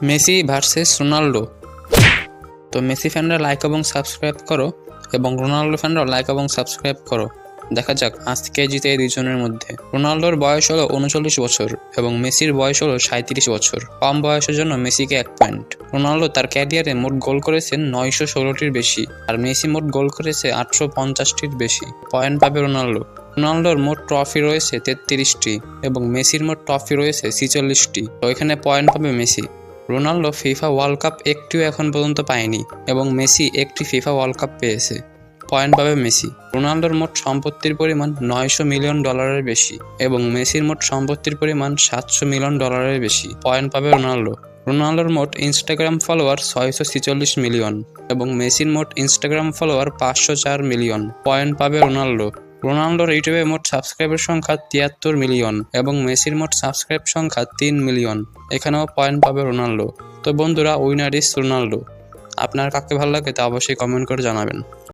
Messi versus Ronaldo. তো Messi ফ্যানরা like এবং subscribe করো এবং রোনাল্ডো ফ্যানরাও লাইক এবং সাবস্ক্রাইব করো। দেখা যাক আজকে জিতে এই দুজনের মধ্যে। রোনাল্ডোর বয়স হলো 39 বছর এবং মেসির বয়স হলো 37 বছর। কম বয়সের জন্য মেসিকে 1 পয়েন্ট। রোনাল্ডো তার ক্যারিয়ারে মোট গোল করেছেন 916টির বেশি আর মেসি মোট গোল করেছে 850টির বেশি। পয়েন্ট পাবে রোনাল্ডো। রোনাল্ডোর মোট ট্রফি রয়েছে 33টি এবং মেসির মোট ট্রফি রয়েছে 46টি। তো এখানে পয়েন্ট পাবে Messi. Ronaldo FIFA world cup একটিও এখন পর্যন্ত পায়নি এবং মেসি একটি ফিফা ওয়ার্ল্ড কাপ পেয়েছে। পয়েন্ট পাবে মেসি। রোনাল্ডোর মোট সম্পত্তির পরিমাণ 900 মিলিয়ন ডলারের বেশি এবং মেসির মোট সম্পত্তির পরিমাণ 700 মিলিয়ন ডলারের বেশি। পয়েন্ট পাবে রোনাল্ডো। রোনাল্ডোর মোট ইনস্টাগ্রাম ফলোয়ার 646 মিলিয়ন এবং মেসির মোট ইনস্টাগ্রাম ফলোয়ার 504 মিলিয়ন। পয়েন্ট পাবে রোনাল্ডো। রোনাল্ডোর ইউটিউবে মোট সাবস্ক্রাইবার সংখ্যা 73 মিলিয়ন এবং মেসির মোট সাবস্ক্রাইব সংখ্যা 3 মিলিয়ন। এখানেও পয়েন্ট পাবে রোনাল্ডো। তো বন্ধুরা, উইনার ইজ রোনাল্ডো। আপনার কাকে ভালো লাগে তা অবশ্যই কমেন্ট করে জানাবেন।